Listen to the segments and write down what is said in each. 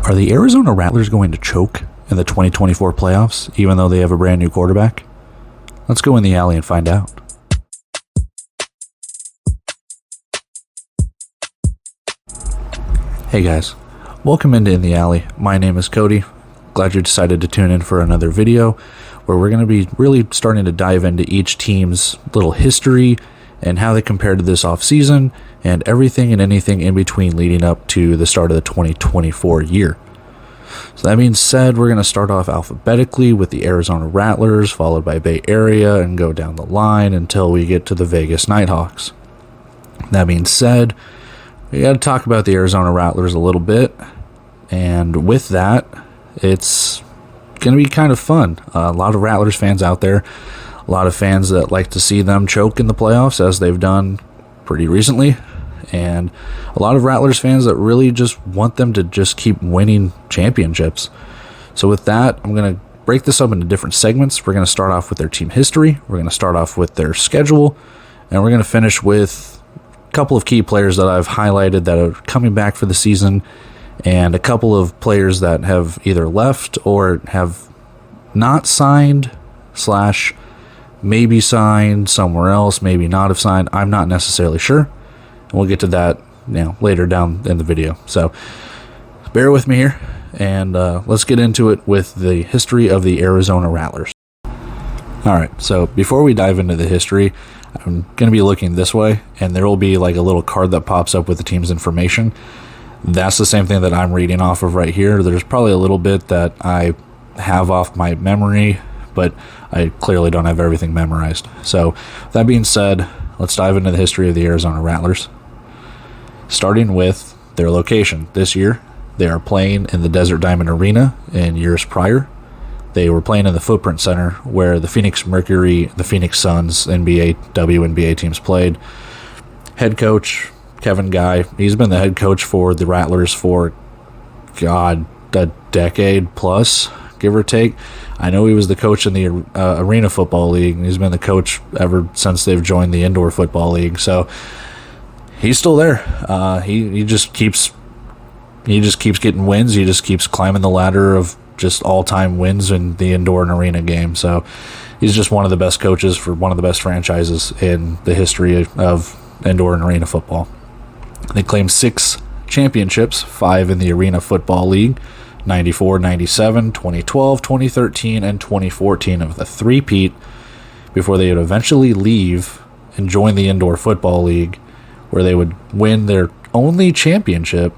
Are the Arizona Rattlers going to choke in the 2024 playoffs, even though they have a brand new quarterback? Let's go in the alley and find out. Hey guys, welcome into In the Alley. My name is Cody. Glad you decided to tune in for another video where we're going to be really starting to dive into each team's little history and how they compare to this offseason and everything and anything in between leading up to the start of the 2024 year. So that being said, we're going to start off alphabetically with the Arizona Rattlers, followed by Bay Area, and go down the line until we get to the Vegas Nighthawks. That being said, we got to talk about the Arizona Rattlers a little bit, and with that, it's going to be kind of fun. A lot of Rattlers fans out there, a lot of fans that like to see them choke in the playoffs, as they've done pretty recently, and a lot of Rattlers fans that really just want them to just keep winning championships. So with that, I'm going to break this up into different segments. We're going to start off with their team history, we're going to start off with their schedule, and we're going to finish with a couple of key players that I've highlighted that are coming back for the season, and a couple of players that have either left or have not signed / maybe signed somewhere else, maybe not have signed. I'm not necessarily sure. And we'll get to that later down in the video. So bear with me here, and let's get into it with the history of the Arizona Rattlers. All right, so before we dive into the history, I'm going to be looking this way, and there will be like a little card that pops up with the team's information. That's the same thing that I'm reading off of right here. There's probably a little bit that I have off my memory, but I clearly don't have everything memorized. So that being said, let's dive into the history of the Arizona Rattlers. Starting with their location. This year, they are playing in the Desert Diamond Arena. In years prior, they were playing in the Footprint Center, where the Phoenix Mercury, the Phoenix Suns, WNBA teams played. Head coach Kevin Guy, he's been the head coach for the Rattlers for, a decade plus, give or take. I know he was the coach in the Arena Football League, and he's been the coach ever since they've joined the Indoor Football League. So he's still there. He just keeps getting wins. He just keeps climbing the ladder of just all-time wins in the indoor and arena game. So he's just one of the best coaches for one of the best franchises in the history of indoor and arena football. They claimed 6 championships, 5 in the Arena Football League, 94, 97, 2012, 2013, and 2014 of the three-peat, before they would eventually leave and join the Indoor Football League, where they would win their only championship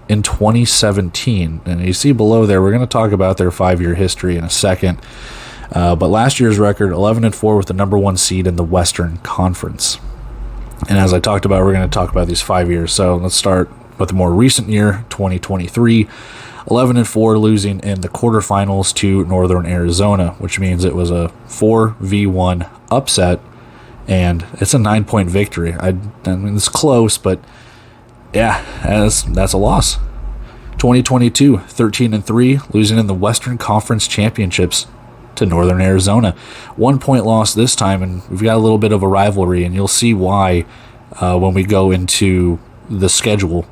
in 2017. And you see below there, we're going to talk about their 5-year history in a second. But last year's record, 11-4 with the number 1 seed in the Western Conference. And as I talked about, we're going to talk about these 5 years. So let's start with the more recent year, 2023. 11-4, losing in the quarterfinals to Northern Arizona, which means it was a 4-1 upset, and it's a 9-point victory. I mean, it's close, but yeah, that's a loss. 2022, 13-3, losing in the Western Conference Championships to Northern Arizona. 1-point loss this time, and we've got a little bit of a rivalry, and you'll see why when we go into the schedule.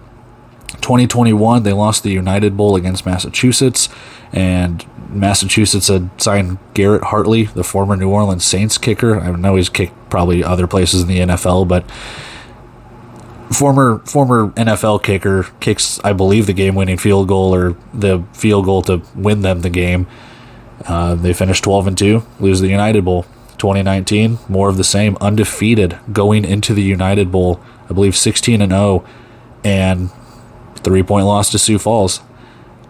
2021, they lost the United Bowl against Massachusetts, and Massachusetts had signed Garrett Hartley, the former New Orleans Saints kicker. I know he's kicked probably other places in the NFL, but former NFL kicker kicks, I believe, the game-winning field goal or the field goal to win them the game. They finished 12-2, lose the United Bowl. 2019, more of the same, undefeated going into the United Bowl. I believe 16-0, and 3-point loss to Sioux Falls.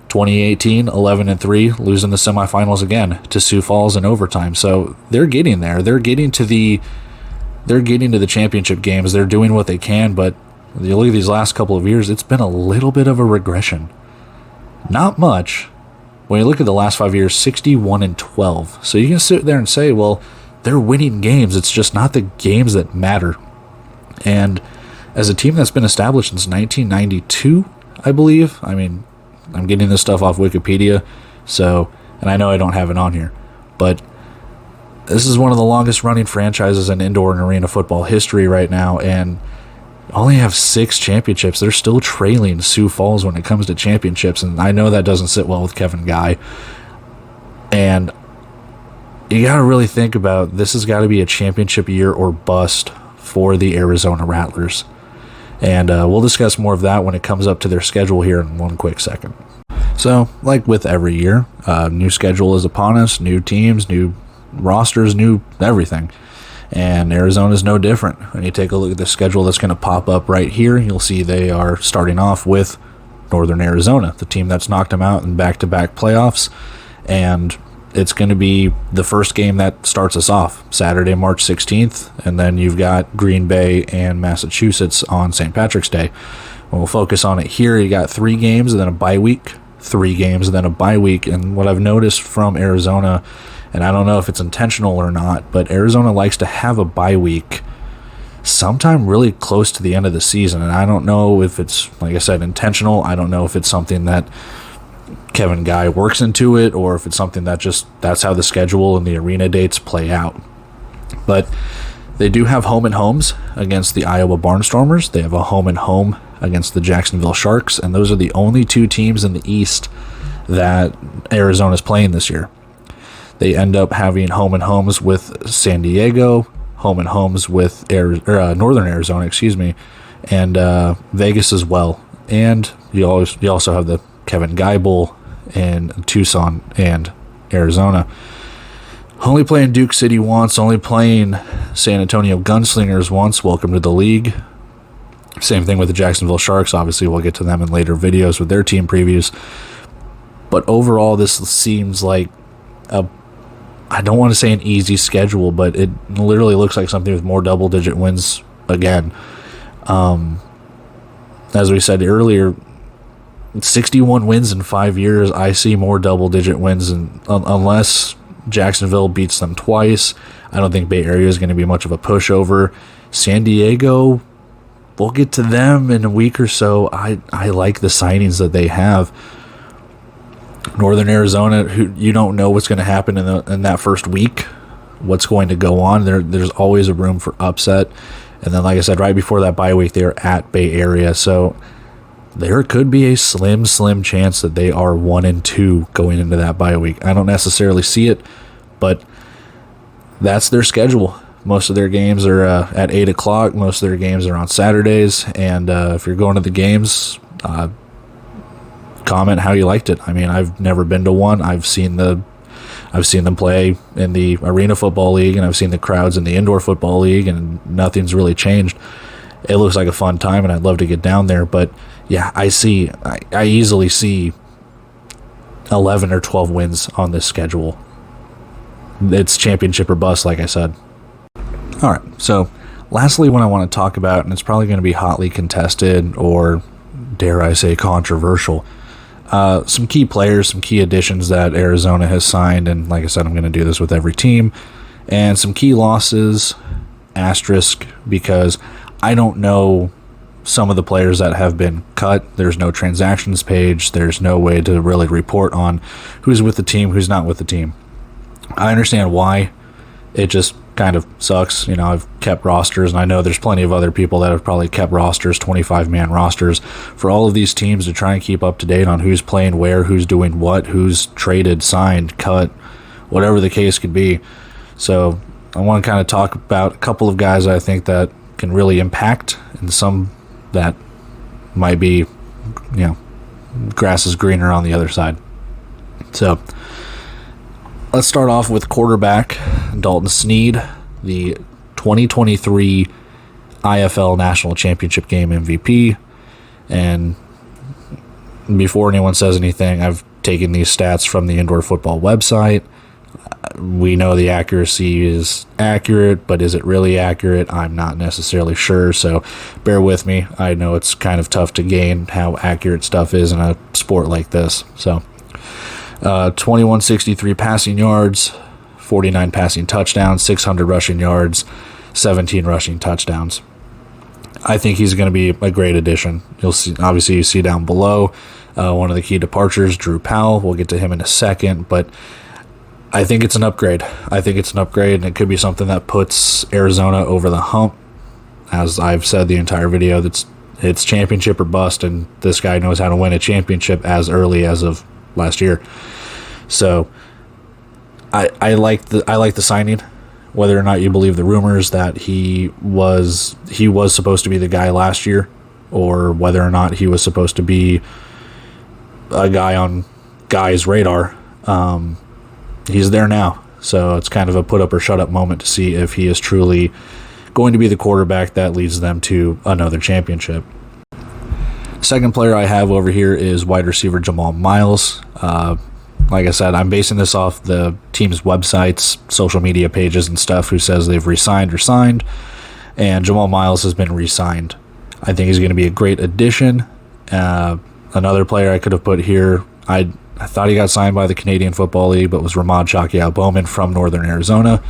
2018, 11-3, losing the semifinals again to Sioux Falls in overtime. So they're getting there. They're getting to the championship games. They're doing what they can, but you look at these last couple of years, it's been a little bit of a regression. Not much. When you look at the last 5 years, 61-12. So you can sit there and say, well, they're winning games. It's just not the games that matter. And as a team that's been established since 1992, I believe. I mean, I'm getting this stuff off Wikipedia, so, and I know I don't have it on here, but this is one of the longest running franchises in indoor and arena football history right now, and only have 6 championships. They're still trailing Sioux Falls when it comes to championships, and I know that doesn't sit well with Kevin Guy. And you got to really think about, this has got to be a championship year or bust for the Arizona Rattlers. And we'll discuss more of that when it comes up to their schedule here in one quick second. So, like with every year, new schedule is upon us, new teams, new rosters, new everything. And Arizona's no different. When you take a look at the schedule that's going to pop up right here, you'll see they are starting off with Northern Arizona, the team that's knocked them out in back-to-back playoffs. And it's going to be the first game that starts us off, Saturday, March 16th. And then you've got Green Bay and Massachusetts on St. Patrick's Day. When we'll focus on it here, you got 3 games and then a bye week, 3 games and then a bye week. And what I've noticed from Arizona, and I don't know if it's intentional or not, but Arizona likes to have a bye week sometime really close to the end of the season. And I don't know if it's, like I said, intentional. I don't know if it's something that Kevin Guy works into it, or if it's something that just, that's how the schedule and the arena dates play out. But they do have home and homes against the Iowa Barnstormers. They have a home and home against the Jacksonville Sharks, and those are the only 2 teams in the East that Arizona's playing this year. They end up having home and homes with San Diego, home and homes with Northern Arizona, and Vegas as well. And you also have the Kevin Guy Bowl in Tucson and Arizona. Only playing Duke City once, only playing San Antonio Gunslingers once. Welcome to the league. Same thing with the Jacksonville Sharks. Obviously, we'll get to them in later videos with their team previews. But overall, this seems like I don't want to say an easy schedule, but it literally looks like something with more double-digit wins again. As we said earlier, 61 wins in 5 years. I see more double-digit wins, unless Jacksonville beats them twice. I don't think Bay Area is going to be much of a pushover. San Diego, we'll get to them in a week or so. I like the signings that they have. Northern Arizona, who you don't know what's going to happen in that first week, what's going to go on. There's always a room for upset. And then, like I said, right before that bye week, they're at Bay Area. So there could be a slim chance that they are 1-2 going into that bye week. I don't necessarily see it, but that's their schedule. Most of their games are at 8 o'clock. Most of their games are on Saturdays. And if you're going to the games, comment how you liked it. I mean, I've never been to one. I've seen them play in the Arena Football League, and I've seen the crowds in the Indoor Football League, and nothing's really changed. It looks like a fun time, and I'd love to get down there. But yeah, I easily see 11 or 12 wins on this schedule. It's championship or bust, like I said. All right, so lastly, what I want to talk about, and it's probably going to be hotly contested or, dare I say, controversial, some key players, some key additions that Arizona has signed, and like I said, I'm going to do this with every team, and some key losses, asterisk, because I don't know some of the players that have been cut. There's no transactions page. There's no way to really report on who's with the team, who's not with the team. I understand why. It just kind of sucks. I've kept rosters, and I know there's plenty of other people that have probably kept rosters, 25-man rosters, for all of these teams to try and keep up to date on who's playing where, who's doing what, who's traded, signed, cut, whatever the case could be. So I want to kind of talk about a couple of guys I think that can really impact, and some that might be, grass is greener on the other side. So let's start off with quarterback Dalton Sneed, the 2023 IFL National Championship Game MVP. And before anyone says anything, I've taken these stats from the Indoor Football website. We know the accuracy is accurate, but is it really accurate? I'm not necessarily sure, so bear with me. I know it's kind of tough to gain how accurate stuff is in a sport like this. So 2163 passing yards, 49 passing touchdowns, 600 rushing yards, 17 rushing touchdowns. I think he's going to be a great addition. You'll see, obviously, you see down below one of the key departures, Drew Powell. We'll get to him in a second, but I think it's an upgrade. And it could be something that puts Arizona over the hump as I've said the entire video, it's championship or bust, and this guy knows how to win a championship as early as of last year. So I like the signing, whether or not you believe the rumors that he was supposed to be the guy last year, or whether or not he was supposed to be a guy on guys' radar. He's there now, so it's kind of a put up or shut up moment to see if he is truly going to be the quarterback that leads them to another championship. Second player I have over here is wide receiver Jamal Miles. Like I said, I'm basing this off the team's websites, social media pages and stuff, who says they've re-signed or signed, and Jamal Miles has been re-signed. I think he's going to be a great addition. Another player I could have put here, I thought he got signed by the Canadian Football League, but was Ramad Shakial-Bowman from Northern Arizona.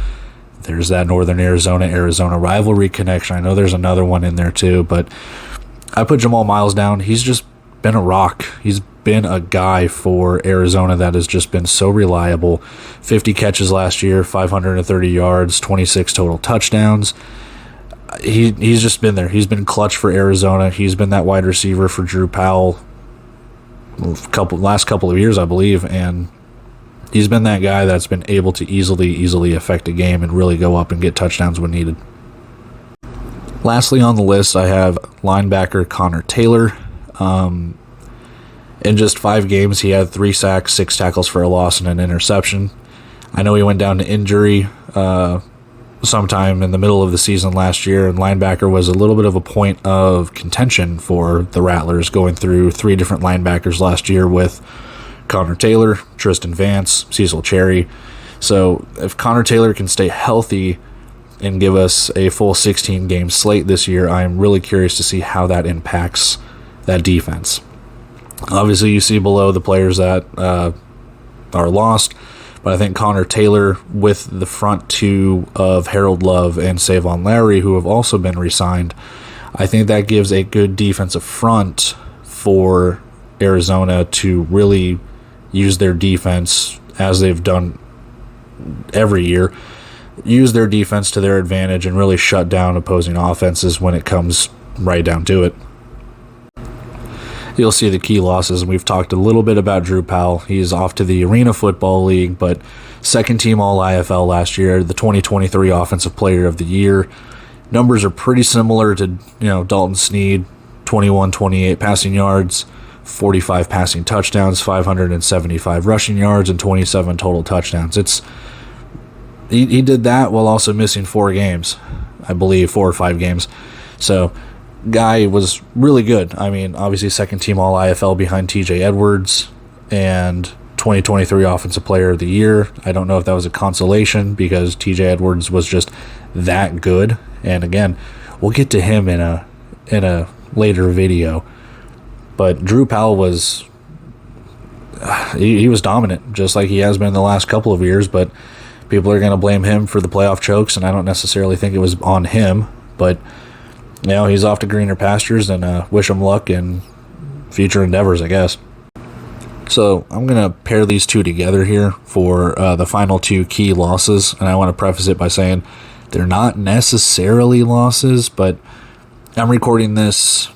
There's that Northern Arizona rivalry connection. I know there's another one in there too, but I put Jamal Miles down. He's just been a rock. He's been a guy for Arizona that has just been so reliable. 50 catches last year, 530 yards, 26 total touchdowns. He's just been there. He's been clutch for Arizona. He's been that wide receiver for Drew Powell last couple of years, I believe, and he's been that guy that's been able to easily affect a game and really go up and get touchdowns when needed. Lastly on the list, I have linebacker Connor Taylor. In just 5 games, he had 3 sacks, 6 tackles for a loss, and an interception. I know he went down to injury sometime in the middle of the season last year, and linebacker was a little bit of a point of contention for the Rattlers, going through 3 different linebackers last year with Connor Taylor, Tristan Vance, Cecil Cherry. So if Connor Taylor can stay healthy and give us a full 16-game slate this year, I'm really curious to see how that impacts that defense. Obviously, you see below the players that are lost, but I think Connor Taylor, with the front 2 of Harold Love and Savon Larry, who have also been re-signed, I think that gives a good defensive front for Arizona to really use their defense, as they've done every year, use their defense to their advantage and really shut down opposing offenses when it comes right down to it. You'll see the key losses. We've talked a little bit about Drew Powell. He's off to the Arena Football League, but second team All-IFL last year, the 2023 Offensive Player of the Year. Numbers are pretty similar to, Dalton Snead, 21-28 passing yards, 45 passing touchdowns, 575 rushing yards, and 27 total touchdowns. He did that while also missing 4 games, I believe, 4 or 5 games. So guy was really good. I mean, obviously second team All-IFL behind TJ Edwards and 2023 Offensive Player of the Year. I don't know if that was a consolation because TJ Edwards was just that good. And again, we'll get to him in a later video. But Drew Powell was he was dominant, just like he has been the last couple of years, but people are going to blame him for the playoff chokes, and I don't necessarily think it was on him, but he's off to greener pastures, and wish him luck in future endeavors, I guess. So I'm going to pair these two together here for the final 2 key losses, and I want to preface it by saying they're not necessarily losses, but I'm recording this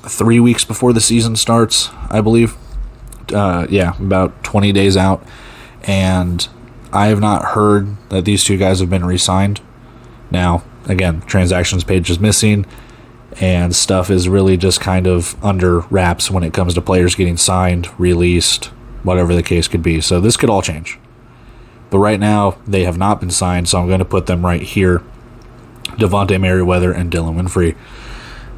3 weeks before the season starts, I believe. About 20 days out, and I have not heard that these 2 guys have been re-signed. Now, again, transactions page is missing, and stuff is really just kind of under wraps when it comes to players getting signed, released, whatever the case could be. So this could all change. But right now, they have not been signed, so I'm going to put them right here. Devontae Merriweather and Dylan Winfrey.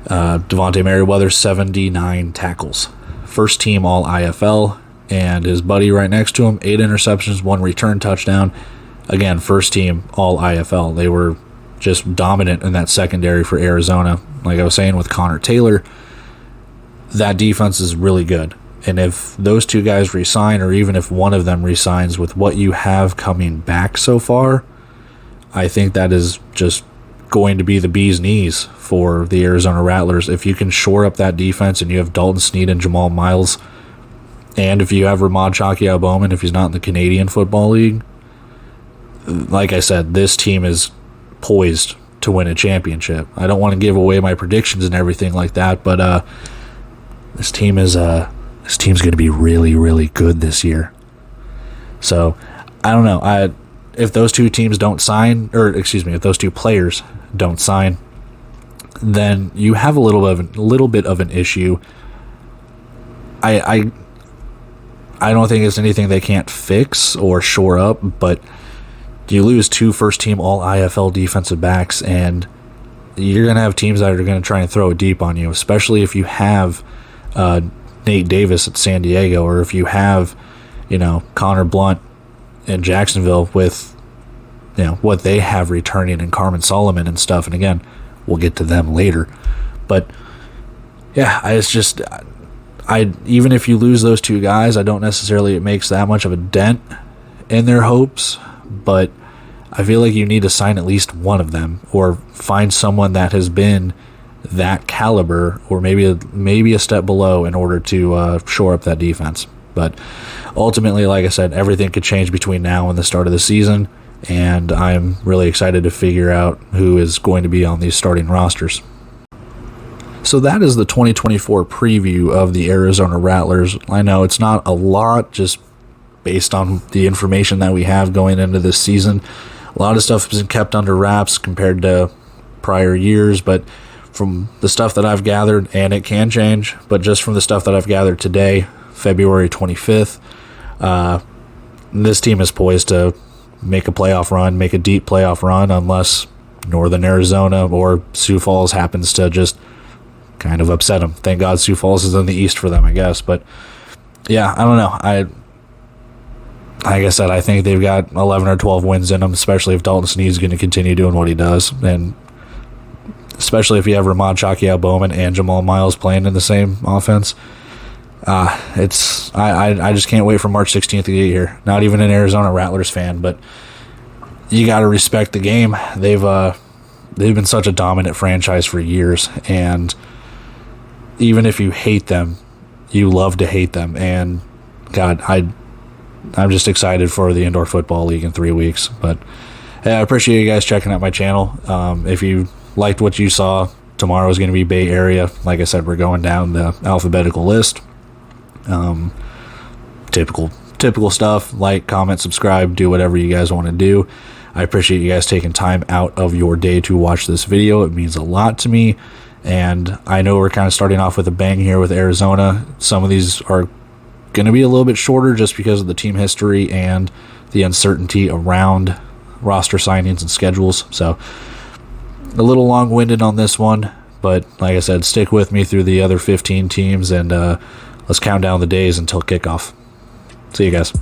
Devontae Merriweather, 79 tackles. First team All-IFL, and his buddy right next to him, 8 interceptions, 1 return touchdown. Again, first team All-IFL. They were just dominant in that secondary for Arizona. Like I was saying with Connor Taylor, that defense is really good. And if those 2 guys resign, or even if one of them resigns with what you have coming back so far, I think that is just going to be the bee's knees for the Arizona Rattlers. If you can shore up that defense and you have Dalton Snead and Jamal Miles, and if you have Ramad Shakial-Bowman, if he's not in the Canadian Football League, like I said, this team is poised to win a championship. I don't want to give away my predictions and everything like that, but this team's going to be really, really good this year. So I don't know. If those two teams don't sign, or excuse me, if those two players don't sign, then you have a little bit of an issue. I don't think it's anything they can't fix or shore up, but you lose 2 first-team All-IFL defensive backs, and you're going to have teams that are going to try and throw it deep on you, especially if you have Nate Davis at San Diego, or if you have, Connor Blunt in Jacksonville with, what they have returning and Carmen Solomon and stuff. And again, we'll get to them later. But yeah, it's just, even if you lose those 2 guys, I don't necessarily it makes that much of a dent in their hopes, but I feel like you need to sign at least one of them, or find someone that has been that caliber, or maybe a step below, in order to shore up that defense. But ultimately, like I said, everything could change between now and the start of the season, and I'm really excited to figure out who is going to be on these starting rosters. So that is the 2024 preview of the Arizona Rattlers. I know it's not a lot, just based on the information that we have going into this season. A lot of stuff has been kept under wraps compared to prior years, but from the stuff that I've gathered, and it can change, but just from the stuff that I've gathered today, February 25th, this team is poised to make a playoff run, make a deep playoff run, unless Northern Arizona or Sioux Falls happens to just kind of upset them. Thank God Sioux Falls is in the East for them, I guess. But yeah, I don't know. Like I said, I think they've got 11 or 12 wins in them, especially if Dalton Sneed is going to continue doing what he does, and especially if you have Ramon Chakiao-Bowman and Jamal Miles playing in the same offense. I just can't wait for March 16th to get here. Not even an Arizona Rattlers fan, but you got to respect the game. They've been such a dominant franchise for years, and even if you hate them, you love to hate them. And God, I'm just excited for the Indoor Football League in 3 weeks. But hey, I appreciate you guys checking out my channel. If you liked what you saw, tomorrow is going to be Bay Area. Like I said, we're going down the alphabetical list. Typical stuff. Like, comment, subscribe, do whatever you guys want to do. I appreciate you guys taking time out of your day to watch this video. It means a lot to me, and I know we're kind of starting off with a bang here with Arizona. Some of these are going to be a little bit shorter just because of the team history and the uncertainty around roster signings and schedules. So a little long-winded on this one, but like I said, stick with me through the other 15 teams, and let's count down the days until kickoff. See you guys.